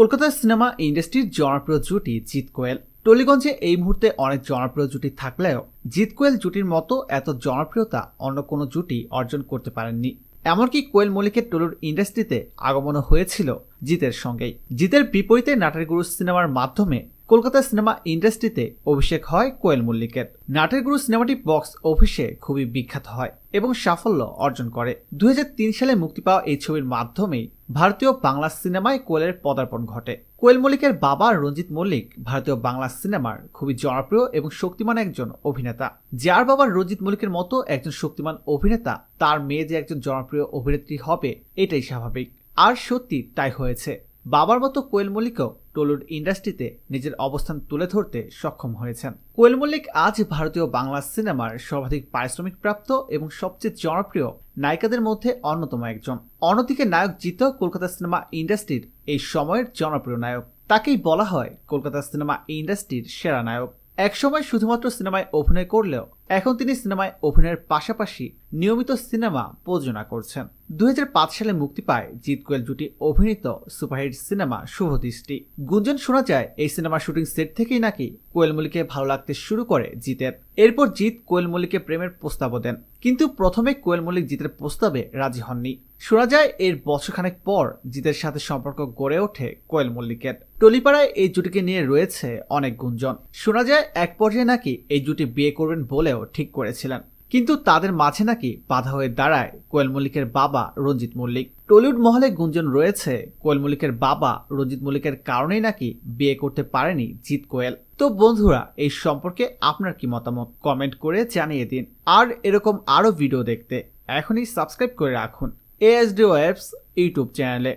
কলকাতার সিনেমা ইন্ডাস্ট্রির জনপ্রিয় জুটি জিৎ কোয়েল। টলিগঞ্জে এই মুহূর্তে অনেক জনপ্রিয় জুটি থাকলেও জিৎ কোয়েল জুটির মতো এত জনপ্রিয়তা অন্য কোনো জুটি অর্জন করতে পারেননি। এমনকি কোয়েল মল্লিকের টলিউড ইন্ডাস্ট্রিতে আগমনও হয়েছিল জিতের সঙ্গেই। জিতের বিপরীতে নাটের গুরু সিনেমার মাধ্যমে কলকাতার সিনেমা ইন্ডাস্ট্রিতে অভিষেক হয় কোয়েল মল্লিকের। নাটের গুরু সিনেমাটি বক্স অফিসে খুবই বিখ্যাত হয় এবং সাফল্য অর্জন করে। 2003 সালে মুক্তি পাওয়া এই ছবির মাধ্যমেই ভারতীয় বাংলা সিনেমায় কোয়েলের পদার্পণ ঘটে। কোয়েল মল্লিকের বাবা রঞ্জিত মল্লিক ভারতীয় বাংলা সিনেমার খুবই জনপ্রিয় এবং শক্তিমান একজন অভিনেতা। যার বাবা রঞ্জিত মল্লিকের মতো একজন শক্তিমান অভিনেতা, তার মেয়ে যে একজন জনপ্রিয় অভিনেত্রী হবে এটাই স্বাভাবিক। আর সত্যি তাই হয়েছে। বাবার মতো কোয়েল মল্লিকও টলিউড ইন্ডাস্ট্রিতে নিজের অবস্থান তুলে ধরতে সক্ষম হয়েছেন। কোয়েল মল্লিক আজ ভারতীয় বাংলা সিনেমার সর্বাধিক পারিশ্রমিক প্রাপ্ত এবং সবচেয়ে জনপ্রিয় নায়িকাদের মধ্যে অন্যতম একজন। অন্যদিকে নায়ক জিৎ কলকাতা সিনেমা ইন্ডাস্ট্রির এই সময়ের জনপ্রিয় নায়ক। তাকেই বলা হয় কলকাতা সিনেমা ইন্ডাস্ট্রির সেরা নায়ক। একসময় শুধুমাত্র সিনেমায় অভিনয় করলেও এখন তিনি সিনেমায় অভিনয়ের পাশাপাশি নিয়মিত সিনেমা প্রযোজনা করছেন। 2005 সালে মুক্তি পায় জিৎ কোয়েল জুটি অভিনীত সুপারহিট সিনেমা শুভ দৃষ্টি। গুঞ্জন শোনা যায় এই সিনেমার শুটিং সেট থেকেই নাকি কোয়েল মল্লিককে ভালো লাগতে শুরু করে জিতের। এরপর জিৎ কোয়েল মল্লিককে প্রেমের প্রস্তাবও দেন, কিন্তু প্রথমে কোয়েল মল্লিক জিতের প্রস্তাবে রাজি হননি। শোনা যায় এর বছরখানেক পর জিতের সাথে সম্পর্ক গড়ে ওঠে কোয়েল মল্লিকের। টলিপাড়ায় এই জুটিকে নিয়ে রয়েছে অনেক গুঞ্জন। শোনা যায় এক পর্যায়ে নাকি এই জুটি বিয়ে করবেন বলেও ঠিক করেছিলেন, কিন্তু তাদের মাঝে নাকি বাধা হয়ে দাঁড়ায় কোয়েল মল্লিকের বাবা রঞ্জিত মল্লিক। টলিউড মহলে গুঞ্জন রয়েছে কোয়েল মল্লিকের বাবা রঞ্জিত মল্লিকের কারণেই নাকি বিয়ে করতে পারেনি জিৎ কোয়েল। তো বন্ধুরা, এই সম্পর্কে আপনার কি মতামত কমেন্ট করে জানিয়ে দিন। আর এরকম আরো ভিডিও দেখতে এখনই সাবস্ক্রাইব করে রাখুন ASD Webs ইউটিউব চ্যানেলে।